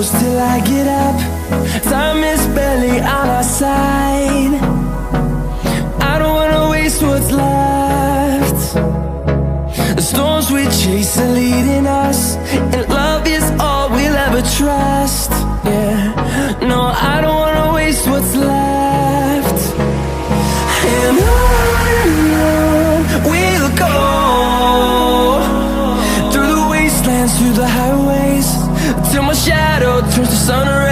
close till I get up. Time is barely on our side. I don't wanna waste what's left. The storms we chase are leading us, and love is all we'll ever trust. Yeah, no, I don't wanna waste what's left. And on we'll go, through the wastelands, through the highways, till my shadow turns to sun rays.